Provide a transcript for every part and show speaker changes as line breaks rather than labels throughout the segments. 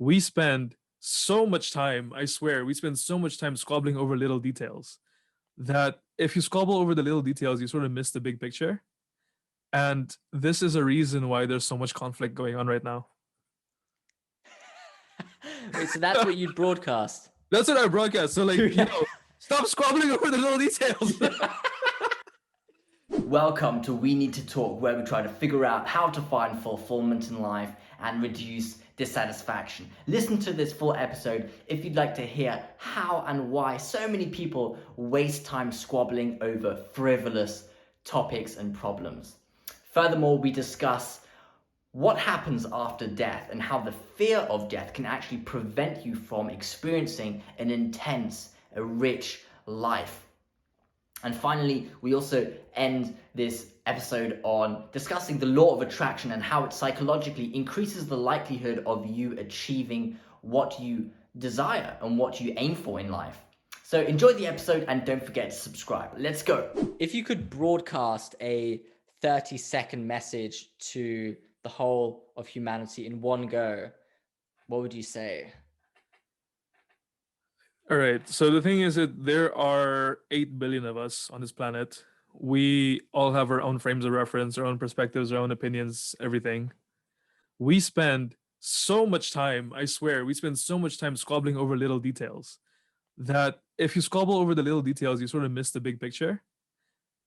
We spend so much time, I swear, we spend so much time squabbling over little details that if you squabble over the little details, you sort of miss the big picture. And this is a reason why there's so much conflict going on right now.
Wait, so that's what you'd broadcast?
That's what I broadcast. So, stop squabbling over the little details.
Welcome to We Need to Talk, where we try to figure out how to find fulfillment in life and reduce dissatisfaction. Listen to this full episode if you'd like to hear how and why so many people waste time squabbling over frivolous topics and problems. Furthermore, we discuss what happens after death and how the fear of death can actually prevent you from experiencing an intense, a rich life. And finally, we also end this episode on discussing the law of attraction and how it psychologically increases the likelihood of you achieving what you desire and what you aim for in life. So enjoy the episode and don't forget to subscribe. Let's go. If you could broadcast a 30-second message to the whole of humanity in one go, what would you say?
All right. So the thing is that there are 8 billion of us on this planet. We all have our own frames of reference, our own perspectives, our own opinions, everything. We spend so much time, I swear, we spend so much time squabbling over little details that if you squabble over the little details, you sort of miss the big picture.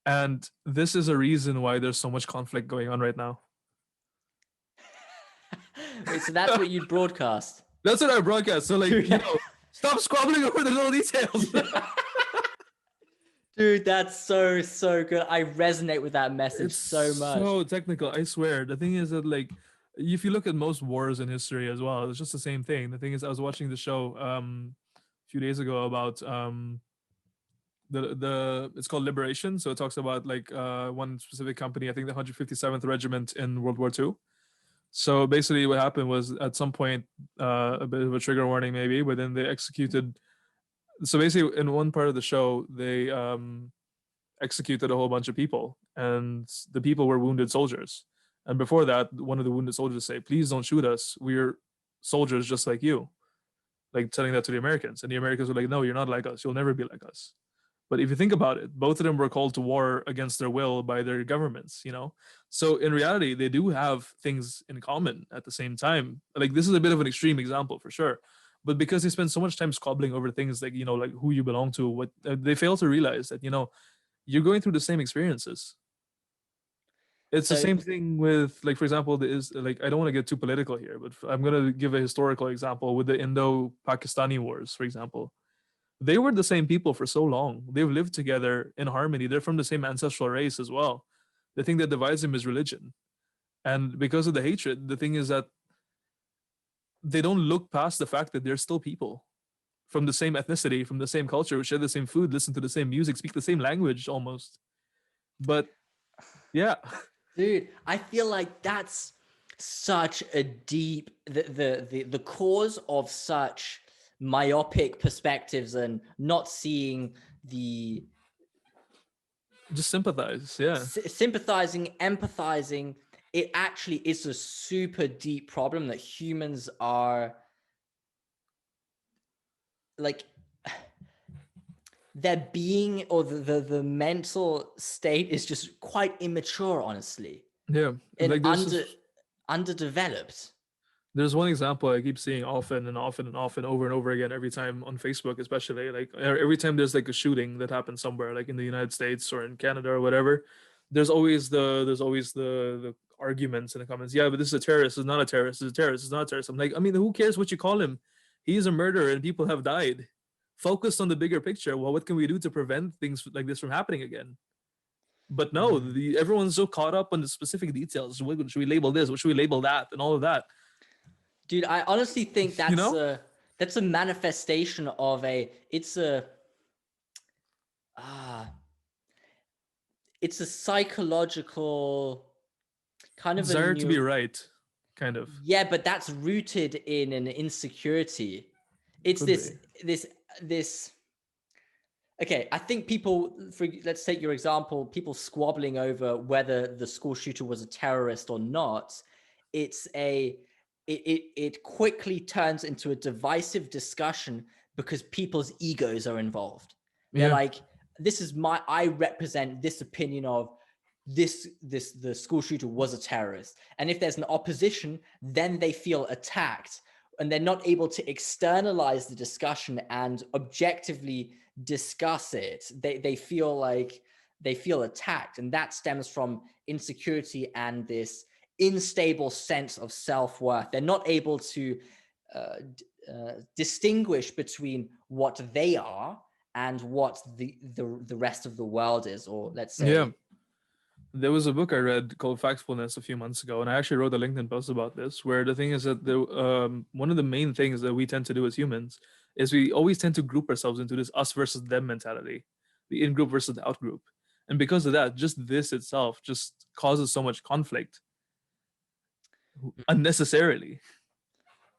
And this is a reason why there's so much conflict going on right now.
Wait, so that's what you'd broadcast?
That's what I broadcast. So, stop squabbling over the little details.
Dude, that's so good. I resonate with that message so much.
So technical, I swear. The thing is that, if you look at most wars in history as well, it's just the same thing. The thing is, I was watching the show a few days ago about the it's called Liberation. So it talks about one specific company, I think the 157th Regiment in World War II. So basically, what happened was at some point, a bit of a trigger warning maybe, but then they executed. So basically, in one part of the show, they executed a whole bunch of people, and the people were wounded soldiers. And before that, one of the wounded soldiers say, "Please don't shoot us. We're soldiers just like you." Like telling that to the Americans, and the Americans were like, "No, you're not like us. You'll never be like us." But if you think about it, both of them were called to war against their will by their governments, you know? So in reality, they do have things in common at the same time. Like, this is a bit of an extreme example for sure. But because they spend so much time squabbling over things like, like who you belong to, what they fail to realize that, you're going through the same experiences. It's the same thing with, like, for example, I don't want to get too political here, but I'm going to give a historical example with the Indo-Pakistani wars, for example. They were the same people for so long. They've lived together in harmony. They're from the same ancestral race as well. The thing that divides them is religion. And because of the hatred, the thing is that they don't look past the fact that they're still people from the same ethnicity, from the same culture, share the same food, listen to the same music, speak the same language almost. But yeah.
Dude, I feel like that's such a deep, the cause of such myopic perspectives and not seeing the
just sympathize, yeah,
sympathizing, empathizing. It actually is a super deep problem that humans are like their being or the mental state is just quite immature, honestly.
Yeah,
and like underdeveloped.
There's one example I keep seeing often and often and often over and over again every time on Facebook, especially like every time there's like a shooting that happens somewhere, like in the United States or in Canada or whatever. There's always the arguments in the comments. Yeah, but this is a terrorist. It's not a terrorist. It's a terrorist. It's not a terrorist. I'm like, I mean, who cares what you call him? He's a murderer and people have died. Focus on the bigger picture. Well, what can we do to prevent things like this from happening again? But no, everyone's so caught up on the specific details. What should we label this? What should we label that? And all of that.
Dude, I honestly think that's a manifestation of it's a psychological kind of
desire to be right, kind of.
Yeah, but that's rooted in an insecurity. It's this. Okay, I think people, let's take your example, people squabbling over whether the school shooter was a terrorist or not. It's a it quickly turns into a divisive discussion because people's egos are involved. They're
Yeah.
like, I represent this opinion of the school shooter was a terrorist. And if there's an opposition, then they feel attacked and they're not able to externalize the discussion and objectively discuss it. They feel like they feel attacked. And that stems from insecurity and this unstable sense of self-worth. They're not able to distinguish between what they are and what the rest of the world is, or let's
Yeah.
say.
There was a book I read called Factfulness a few months ago, and I actually wrote a LinkedIn post about this. Where the thing is that one of the main things that we tend to do as humans is we always tend to group ourselves into this us versus them mentality, the in group versus the out group, and because of that, just this itself just causes so much conflict unnecessarily.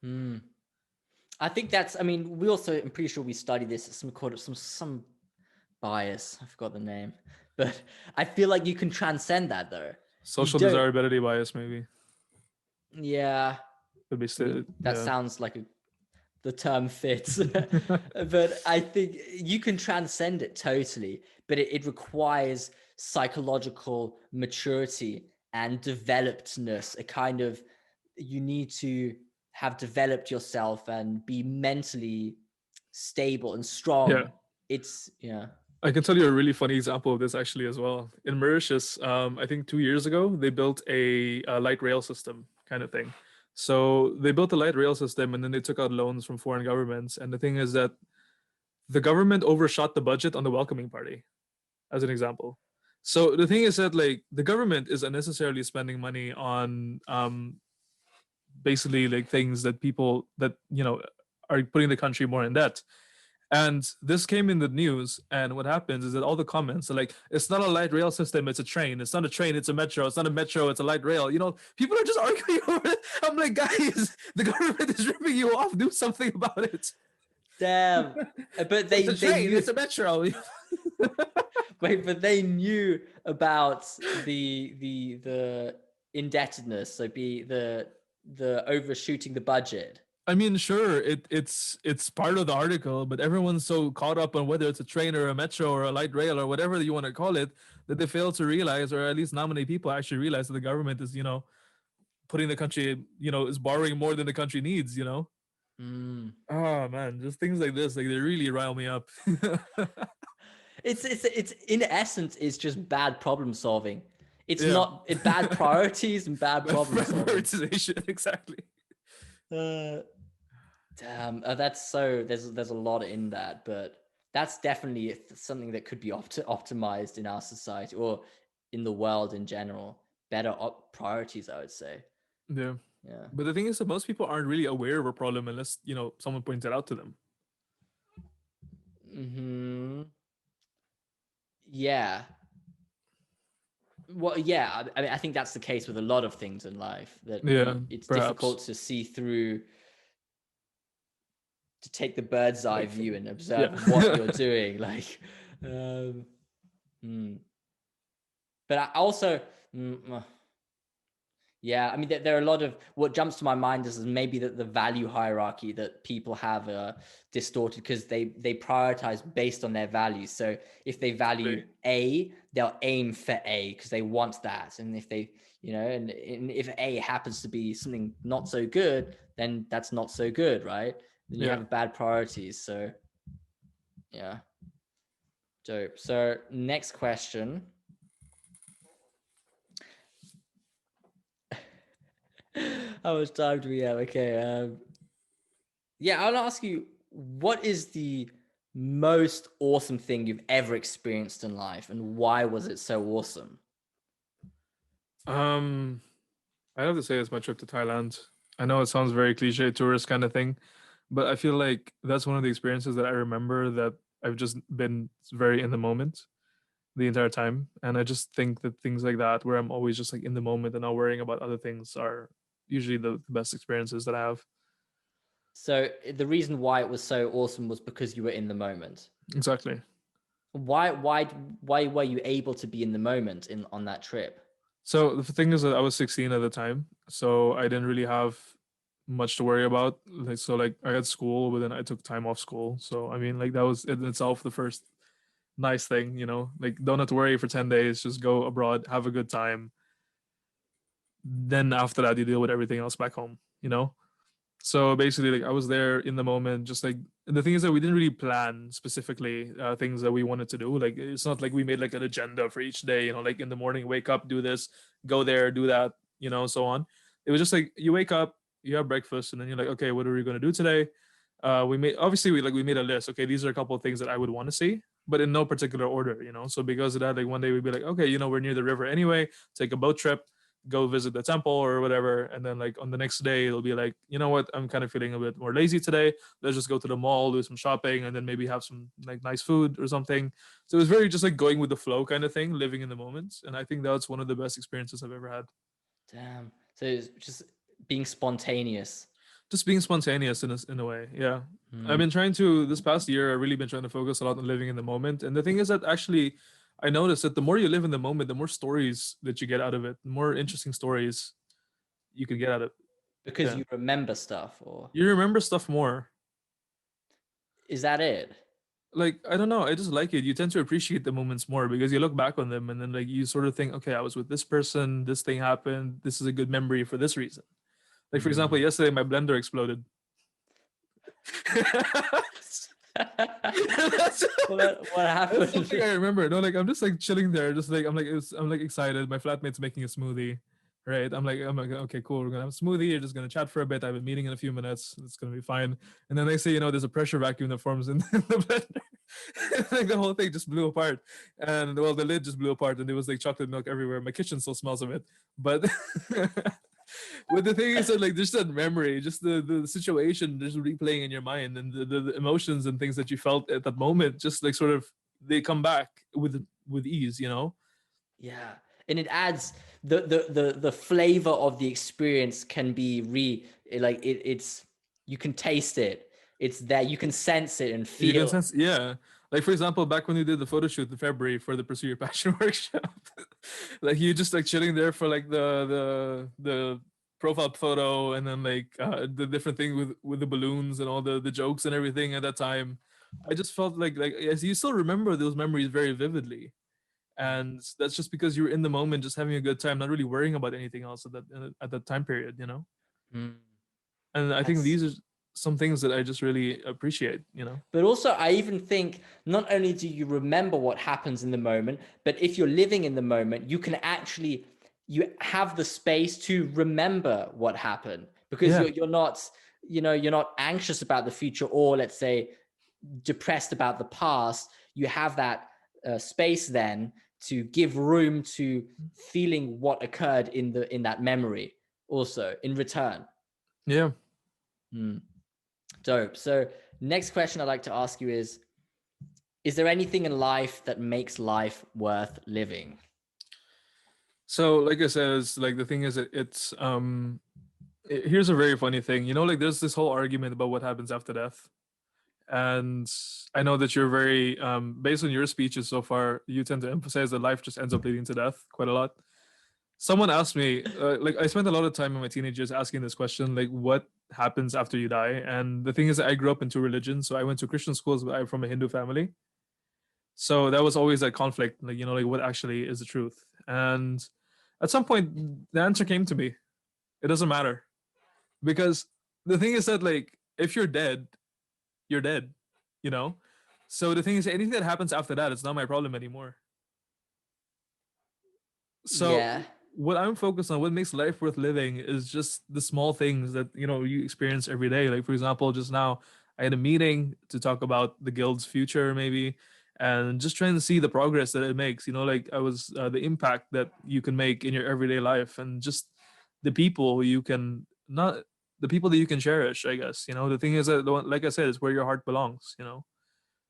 Mm. I think that's. I mean, we also. I'm pretty sure we studied this at some bias. I forgot the name, but I feel like you can transcend that though. You
Social
don't.
desirability bias, maybe
Yeah.
could be
I mean, that
yeah.
sounds like the term fits, but I think you can transcend it totally. But it requires psychological maturity and developedness. A kind of you need to have developed yourself and be mentally stable and
Yeah.
strong. It's yeah.
I can tell you a really funny example of this actually as well. In Mauritius, I think 2 years ago, they built a light rail system kind of thing. So they built a light rail system and then they took out loans from foreign governments. And the thing is that the government overshot the budget on the welcoming party, as an example. So the thing is that like the government is unnecessarily spending money on basically like things that people that are putting the country more in debt. And this came in the news, and what happens is that all the comments are like, "It's not a light rail system; it's a train. It's not a train; it's a metro. It's not a metro; it's a light rail." People are just arguing over it. I'm like, guys, the government is ripping you off. Do something about it.
Damn. But
It's a
they
train.
knew.
It's a metro.
Wait, but they knew about the indebtedness, so be the overshooting the budget.
I mean, sure, it's part of the article, but everyone's so caught up on whether it's a train or a metro or a light rail or whatever you want to call it that they fail to realize, or at least not many people actually realize that the government is, putting the country, is borrowing more than the country needs.
Mm.
Oh man, just things like this, like they really rile me up.
It's in essence, it's just bad problem solving. It's
Yeah.
not bad priorities and bad problem solving.
Prioritization, exactly.
Uh, Damn, that's so. There's a lot in that, but that's definitely something that could be optimized in our society or in the world in general. Better priorities, I would say.
Yeah.
Yeah.
But the thing is that most people aren't really aware of a problem unless, someone points it out to them.
Hmm. Yeah. Well, yeah. I mean, I think that's the case with a lot of things in life. That
Yeah,
it's difficult
perhaps.
to see through, to take the bird's eye
Like,
view and
yeah.
observe what you're doing. Like, um, hmm. But I also, yeah, I mean, there are a lot of what jumps to my mind is maybe that the value hierarchy that people have distorted because they prioritize based on their values. So if they value A, they'll aim for A because they want that. And if they, and if A happens to be something not so good, then that's not so good, right? Then you
Yeah.
have bad priorities. So yeah, dope. So next question. How much time do we have? Okay. Yeah, I'll ask you, what is the most awesome thing you've ever experienced in life, and why was it so awesome?
Um, I have to say it's my trip to Thailand. I know it sounds very cliche tourist kind of thing, but I feel like that's one of the experiences that I remember that I've just been very in the moment the entire time. And I just think that things like that, where I'm always just like in the moment and not worrying about other things, are usually the best experiences that I have.
So the reason why it was so awesome was because you were in the moment.
Exactly.
Why were you able to be in the moment on that trip?
So the thing is that I was 16 at the time, so I didn't really have much to worry about. Like so, like I had school, but then I took time off school. So I mean, like that was in itself the first nice thing, you know. Like don't have to worry for 10 days. Just go abroad, have a good time. Then after that, you deal with everything else back home, you know. So basically, like I was there in the moment, just like and the thing is that we didn't really plan specifically things that we wanted to do. Like it's not like we made like an agenda for each day, you know, like in the morning, wake up, do this, go there, do that, you know, so on. It was just like you wake up, you have breakfast, and then you're like, okay, what are we gonna do today? We made obviously we made a list. Okay, these are a couple of things that I would want to see, but in no particular order, you know. So because of that, like one day we'd be like, okay, you know, we're near the river anyway, take a boat trip, go visit the temple or whatever, and then like on the next day it'll be like, you know what, I'm kind of feeling a bit more lazy today, let's just go to the mall, do some shopping, and then maybe have some like nice food or something. So it was very just like going with the flow kind of thing, living in the moment, and I think that's one of the best experiences I've ever had.
Damn. So it's just being spontaneous.
Just being spontaneous in a way, yeah. I've
Mm.
been trying to this past year, I've really been trying to focus a lot on living in the moment, and the thing is that actually I noticed that the more you live in the moment, the more stories that you get out of it, the more interesting stories you could get out of it.
Because
Yeah,
you remember stuff, or
you remember stuff more.
is that it?
Like I don't know, I just like it. You tend to appreciate the moments more because you look back on them and then like you sort of think, okay, I was with this person, this thing happened, this is a good memory for this reason. Like for example,
Mm.
yesterday my blender exploded. that's,
What
that's something
happened?
I remember. No, like I'm just like chilling there, just like I'm like excited. My flatmate's making a smoothie. Right. I'm like, okay, cool. We're gonna have a smoothie. You're just gonna chat for a bit. I have a meeting in a few minutes. It's gonna be fine. And then they say, you know, there's a pressure vacuum that forms in the blender. Like the whole thing just blew apart. And well, the lid just blew apart and there was like chocolate milk everywhere. My kitchen still smells of it. But but the thing is that like just that memory, just the situation just replaying in your mind and the emotions and things that you felt at that moment, just like sort of they come back with ease, you know?
Yeah, and it adds the flavor of the experience can be like it's you can taste it. It's there. You can sense it and
You can
feel.
sense, yeah. Like for example, back when we did the photo shoot in February for the Pursue Your Passion workshop, like you just like chilling there for like the profile photo, and then like the different thing with the balloons and all the jokes and everything at that time. I just felt like as you still remember those memories very vividly, and that's just because you were in the moment, just having a good time, not really worrying about anything else at that time period, you know.
Mm,
And I think
that's
these are some things that I just really appreciate, you know.
But also, I even think not only do you remember what happens in the moment, but if you're living in the moment, you can actually you have the space to remember what happened because
Yeah.
you're not you're not anxious about the future or let's say depressed about the past. You have that space then to give room to feeling what occurred in that memory also in return.
Yeah.
Hmm. Dope. So next question I'd like to ask you is there anything in life that makes life worth living?
So, like I said, it's like the thing is, here's a very funny thing. You know, like there's this whole argument about what happens after death, and I know that you're very based on your speeches so far, you tend to emphasize that life just ends up leading to death quite a lot. Someone asked me, like I spent a lot of time in my teenage years asking this question, like what happens after you die? And the thing is, I grew up in two religions, so I went to Christian schools, but I'm from a Hindu family, so that was always that conflict, like you know, like what actually is the truth? And at some point, the answer came to me. It doesn't matter because the thing is that like if you're dead, you're dead, you know. So the thing is, anything that happens after that, it's not my problem anymore. So
Yeah.
what I'm focused on, what makes life worth living, is just the small things that you know you experience every day. Like for example, just now I had a meeting to talk about the guild's future, maybe, and just trying to see the progress that it makes. You know, like I was the impact that you can make in your everyday life, and just the people you can not the people that you can cherish. I guess you know the thing is that like I said, it's where your heart belongs. You know,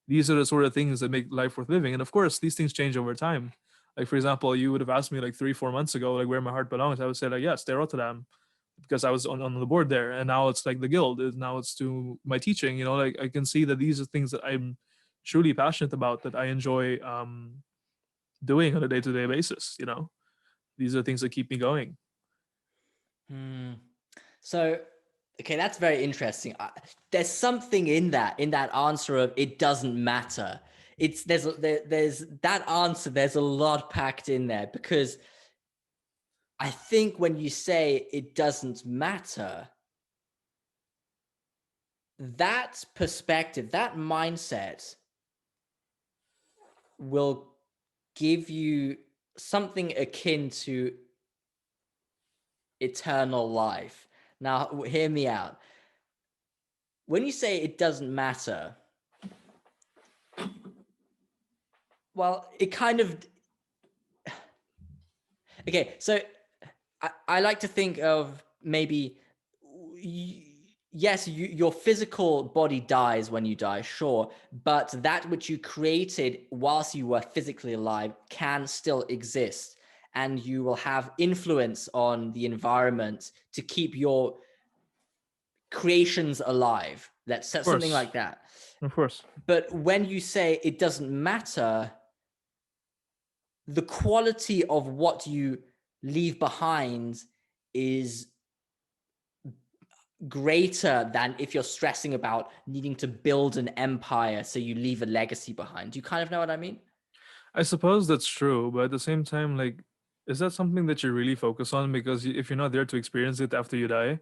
these are the sort of things that make life worth living. And of course, these things change over time. Like for example, you would have asked me like 3 4 months ago, like where my heart belongs. I would say like yes, stay Rotterdam, because I was on the board there, and now it's like the guild. Now it's to my teaching. You know, like I can see that these are things that I'm truly passionate about, that I enjoy doing on a day to day basis. You know, these are things that keep me going.
Hmm. So Okay, that's very interesting. There's something in that answer of it doesn't matter. It's there's that answer. There's a lot packed in there because I think when you say it doesn't matter, that perspective, that mindset will give you something akin to eternal life. Now, hear me out. When you say it doesn't matter, well, it kind of, okay, so I like to think of maybe, yes, your physical body dies when you die, sure, but that which you created whilst you were physically alive can still exist. And you will have influence on the environment to keep your creations alive. Let's
Of
say something
course,
like that.
of course.
But when you say it doesn't matter, the quality of what you leave behind is greater than if you're stressing about needing to build an empire so you leave a legacy behind. Do you kind of know what I mean?
I suppose that's true, but at the same time, like, is that something that you really focus on? Because if you're not there to experience it after you die,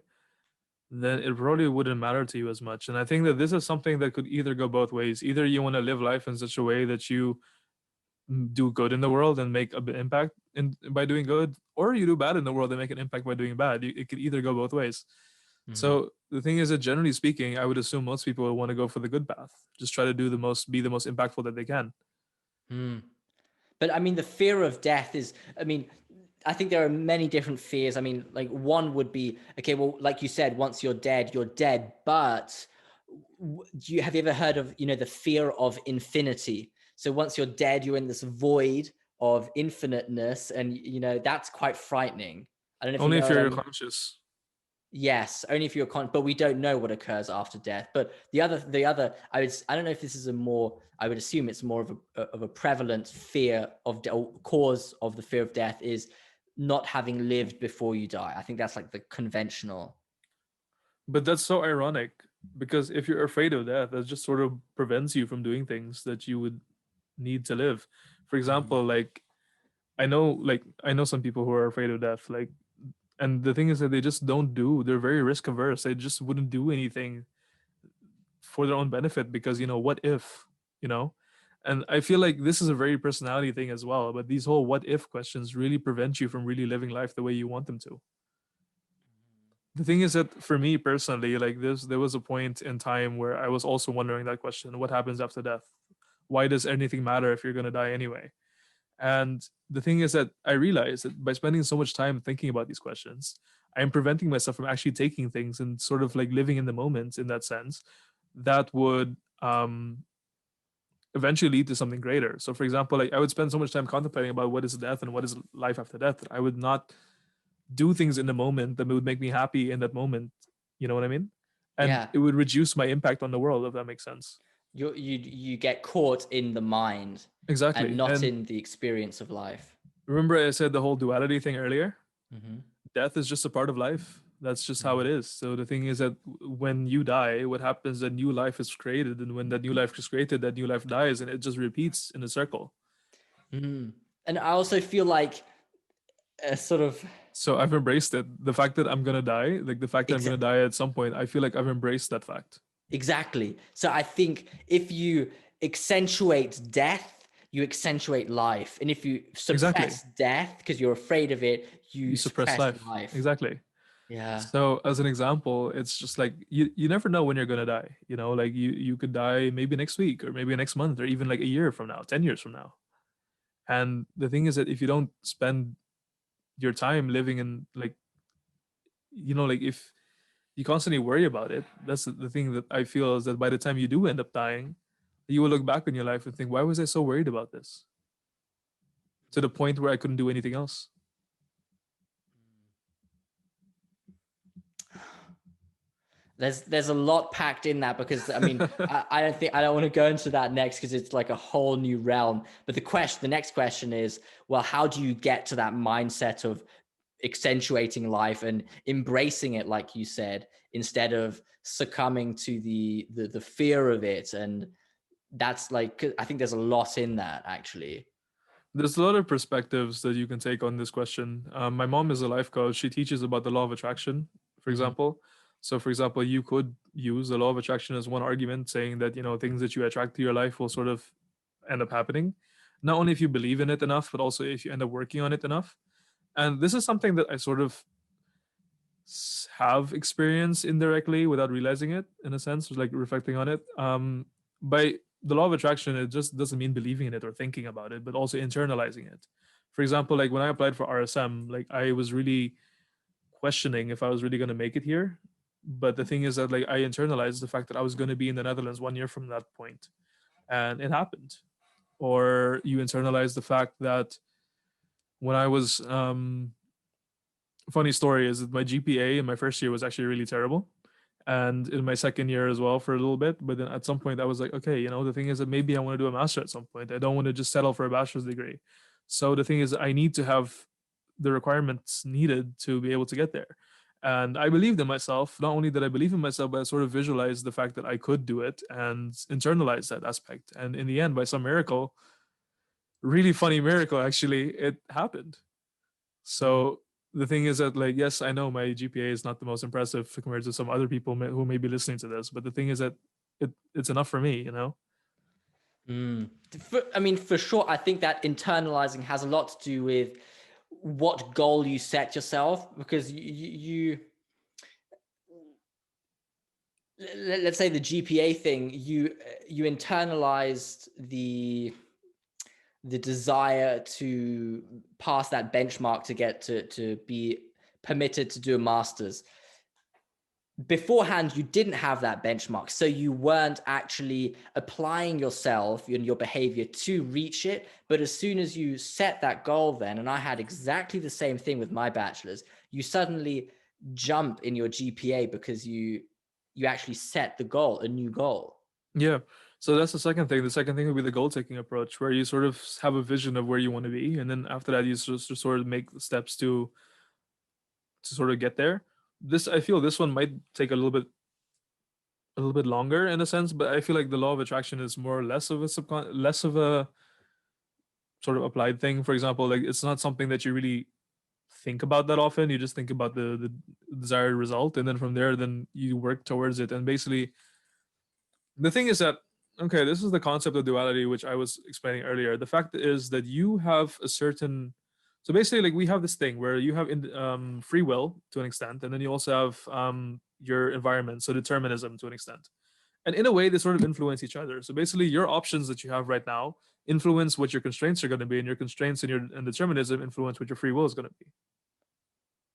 then it probably wouldn't matter to you as much. And I think that this is something that could either go both ways. Either you want to live life in such a way that you do good in the world and make a big impact by doing good, or you do bad in the world and make an impact by doing bad. It could either go both ways.
Mm.
So the thing is that generally speaking, I would assume most people will want to go for the good path. Just try to be the most impactful that they can.
Mm. But I mean, the fear of death is, I mean, I think there are many different fears. I mean, like one would be, okay, well, like you said, once you're dead, you're dead. But have you ever heard of, the fear of infinity? So once you're dead, you're in this void of infiniteness. And, that's quite frightening. I don't know if you
Only
know
if
what I
you're
mean.
conscious.
Yes, only if you're but we don't know what occurs after death. But the other, I don't know if this is I would assume it's more of a prevalent fear of or cause of the fear of death is not having lived before you die. I think that's like the conventional.
But that's so ironic because if you're afraid of death, that just sort of prevents you from doing things that you would need to live. For
Mhm.
example, I know some people who are afraid of death, and the thing is that they just don't do. They're very risk averse. They just wouldn't do anything for their own benefit because what if, you know? And I feel like this is a very personality thing as well. But these whole what if questions really prevent you from really living life the way you want them to. The thing is that for me personally, like this, there was a point in time where I was also wondering that question: what happens after death? Why does anything matter if you're gonna die anyway? And the thing is that I realized that by spending so much time thinking about these questions, I am preventing myself from actually taking things and sort of like living in the moment in that sense. That would eventually lead to something greater. So, for example, like I would spend so much time contemplating about what is death and what is life after death that I would not do things in the moment that would make me happy in that moment. You know what I mean? And
Yeah,
it would reduce my impact on the world, if that makes sense.
you get caught in the mind and
Exactly.
not
And
in the experience of life.
remember, I said the whole duality thing earlier?
Hmm.
Death is just a part of life. That's just how it is. So the thing is that when you die, what happens? A new life is created, and when that new life is created, that new life dies, and it just repeats in a circle.
Hmm. And I also feel like a sort of
So I've embraced it. The fact that I'm gonna die, like the fact that I'm gonna die at some point, I feel like I've embraced that fact.
exactly. So I think if you accentuate death, you accentuate life. And if you
Exactly.
suppress death because you're afraid of it, you
You suppress
suppress
life.
life.
Exactly.
Yeah.
So as an example, it's just like you never know when you're gonna die. Like you could die maybe next week or maybe next month or even like a year from now, 10 years from now. And the thing is that if you don't spend your time living in like if you constantly worry about it, that's the thing that I feel is that by the time you do end up dying, you will look back on your life and think, why was I so worried about this? To the point where I couldn't do anything else.
There's a lot packed in that because I mean I don't want to go into that next because it's like a whole new realm. But the next question is, well, how do you get to that mindset of accentuating life and embracing it, like you said, instead of succumbing to the fear of it. And that's like, I think there's a lot in that actually.
There's a lot of perspectives that you can take on this question. My mom is a life coach. She teaches about the law of attraction, for
Mhm.
example. So, for example, you could use the law of attraction as one argument, saying that things that you attract to your life will sort of end up happening. Not only if you believe in it enough, but also if you end up working on it enough. And this is something that I sort of have experienced indirectly without realizing it, in a sense, like reflecting on it. By the law of attraction, it just doesn't mean believing in it or thinking about it, but also internalizing it. For example, like when I applied for RSM, like I was really questioning if I was really going to make it here. But the thing is that like I internalized the fact that I was going to be in the Netherlands 1 year from that point, and it happened. Or you internalize the fact that when I was funny story is that my GPA in my first year was actually really terrible, and in my second year as well for a little bit. But then at some point, I was like, okay, the thing is that maybe I want to do a master at some point. I don't want to just settle for a bachelor's degree. So the thing is, I need to have the requirements needed to be able to get there. And I believed in myself. Not only did I believe in myself, but I sort of visualized the fact that I could do it and internalized that aspect. And in the end, by some miracle, really funny miracle, actually, it happened. So the thing is that, like, yes, I know my GPA is not the most impressive compared to some other people who may be listening to this, but the thing is that it's enough for me.
Mm. I mean, for sure, I think that internalizing has a lot to do with what goal you set yourself, because let's say the GPA thing, you internalized the desire to pass that benchmark to get to be permitted to do a master's. Beforehand, you didn't have that benchmark, so you weren't actually applying yourself and your behavior to reach it. But as soon as you set that goal, then, and I had exactly the same thing with my bachelor's, you suddenly jump in your GPA because you actually set the goal, a new goal.
Yeah. So that's the second thing. The second thing would be the goal taking approach, where you sort of have a vision of where you want to be, and then after that, you just sort of make the steps to sort of get there. This I feel this one might take a little bit longer in a sense, but I feel like the law of attraction is more or less of a less of a sort of applied thing. For example, like it's not something that you really think about that often. You just think about the desired result, and then from there, then you work towards it. And basically, the thing is that okay, this is the concept of duality, which I was explaining earlier. The fact is that you have a certain so basically, like we have this thing where you have free will to an extent, and then you also have your environment, so determinism to an extent. And in a way, they sort of influence each other. So basically, your options that you have right now influence what your constraints are going to be, and your constraints and determinism influence what your free will is going to be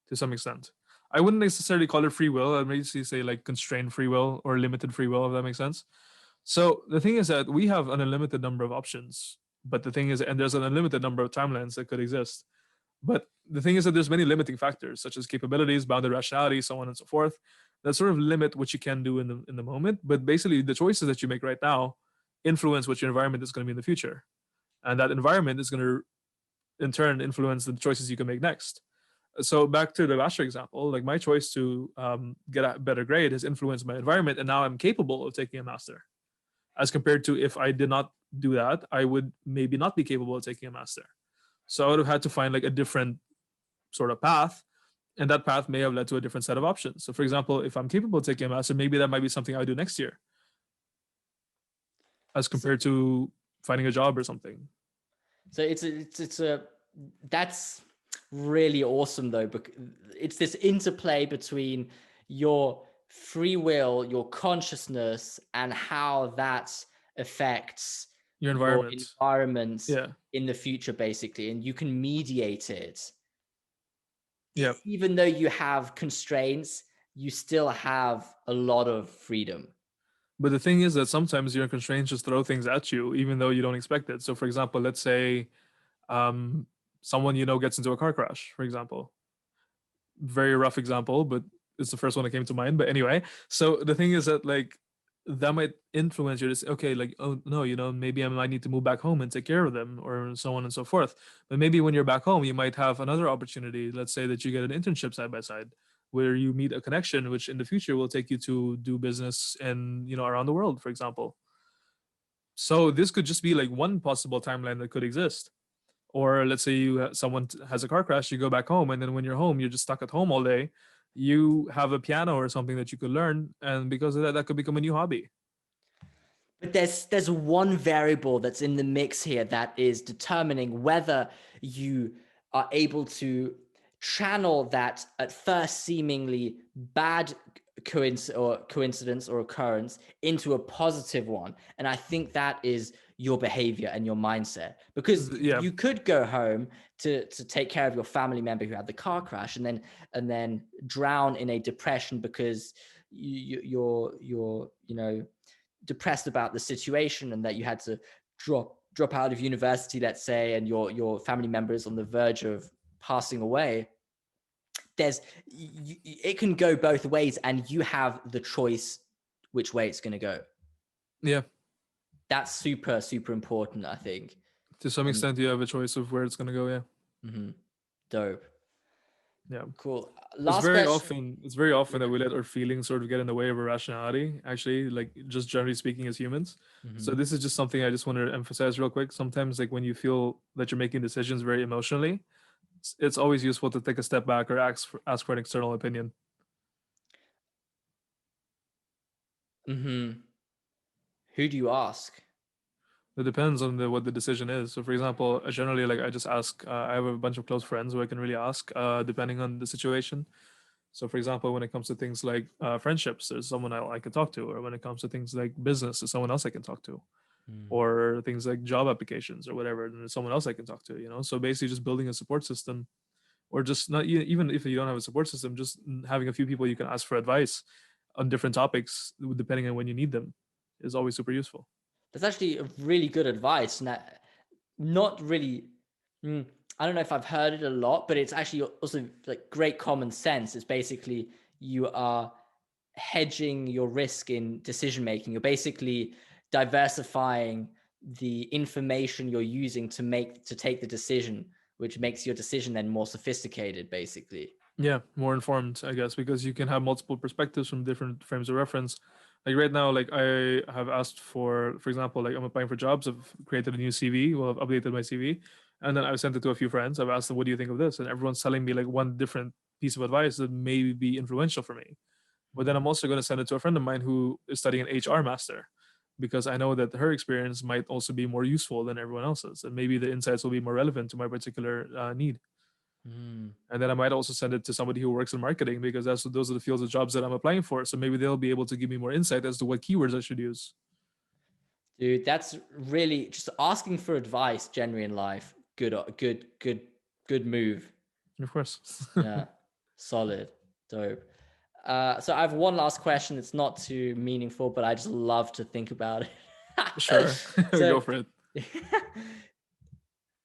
to some extent. I wouldn't necessarily call it free will. I'd maybe say like constrained free will or limited free will, if that makes sense. So the thing is that we have an unlimited number of options, but the thing is, and there's an unlimited number of timelines that could exist. But the thing is that there's many limiting factors, such as capabilities, bounded rationality, so on and so forth, that sort of limit what you can do in the moment. But basically, the choices that you make right now influence what your environment is going to be in the future, and that environment is going to, in turn, influence the choices you can make next. So back to the bachelor example, like my choice to get a better grade has influenced my environment, and now I'm capable of taking a master. As compared to if I did not do that, I would maybe not be capable of taking a master. So I would have had to find like a different sort of path, and that path may have led to a different set of options. So, for example, if I'm capable of taking a master, maybe that might be something I do next year, as
So,
compared to finding a job or something.
so it's a that's really awesome though, because it's this interplay between your free will, your consciousness, and how that affects
Your
your
environment,
environment
yeah,
in the future, basically, and you can mediate it.
yeah.
Even though you have constraints, you still have a lot of freedom.
But the thing is that sometimes your constraints just throw things at you, even though you don't expect it. So, for example, let's say um, someone gets into a car crash, for example. Very rough example, but it's the first one that came to mind. But anyway, so the thing is that like that might influence you to say, okay, like, oh no, maybe I might need to move back home and take care of them, or so on and so forth. But maybe when you're back home, you might have another opportunity. Let's say that you get an internship side by side, where you meet a connection, which in the future will take you to do business and around the world, for example. So this could just be like one possible timeline that could exist. Or let's say someone has a car crash, you go back home, and then when you're home, you're just stuck at home all day. You have a piano or something that you could learn, and because of that, that could become a new hobby.
But there's one variable that's in the mix here that is determining whether you are able to channel that at first seemingly bad coincidence or occurrence into a positive one. And I think that is your behavior and your mindset, because
Yeah,
you could go home to take care of your family member who had the car crash, and then drown in a depression because you're depressed about the situation, and that you had to drop out of university, let's say, and your family member is on the verge of passing away. It can go both ways, and you have the choice which way it's going to go.
yeah.
That's super, super important, I think.
To some
And
extent, you have a choice of where it's going to go. Yeah,
dope.
yeah.
Cool.
It's
Last
very
question.
often it's very often that we let our feelings sort of get in the way of our rationality, actually, like just generally speaking as humans. So this is just something I just want to emphasize real quick. Sometimes, like when you feel that you're making decisions very emotionally, it's always useful to take a step back or ask for an external opinion.
Who do you ask?
It depends on what the decision is. So, for example, generally, like I just ask. I have a bunch of close friends who I can really ask, depending on the situation. So, for example, when it comes to things like friendships, there's someone I can talk to, or when it comes to things like business, there's someone else I can talk to, or things like job applications or whatever, then there's someone else I can talk to. So basically, just building a support system, or just not even if you don't have a support system, just having a few people you can ask for advice on different topics, depending on when you need them, is always super useful.
That's actually a really good advice. And not really, I don't know if I've heard it a lot, but it's actually also like great common sense. It's basically you are hedging your risk in decision making. You're basically diversifying the information you're using to take the decision, which makes your decision then more sophisticated, basically.
Yeah, more informed, I guess, because you can have multiple perspectives from different frames of reference. Like right now, like I have asked for example, like I'm applying for jobs. I've created a new CV. Well, I've updated my CV, and then I've sent it to a few friends. I've asked them, "What do you think of this?" And everyone's telling me like one different piece of advice that may be influential for me. But then I'm also going to send it to a friend of mine who is studying an HR master, because I know that her experience might also be more useful than everyone else's, and maybe the insights will be more relevant to my particular need. And then I might also send it to somebody who works in marketing, because those are the fields of jobs that I'm applying for. So maybe they'll be able to give me more insight as to what keywords I should use.
Dude, that's really just asking for advice generally in life. Good move.
Of course.
Yeah, solid, dope. So I have one last question. It's not too meaningful, but I just love to think about it.
Sure.
So,
Go for it.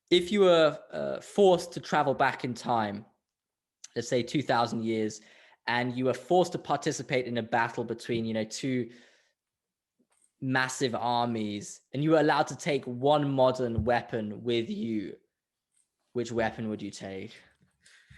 if you were forced to travel back in time, let's say 2,000 years, and you were forced to participate in a battle between, two massive armies, and you were allowed to take one modern weapon with you, which weapon would you take?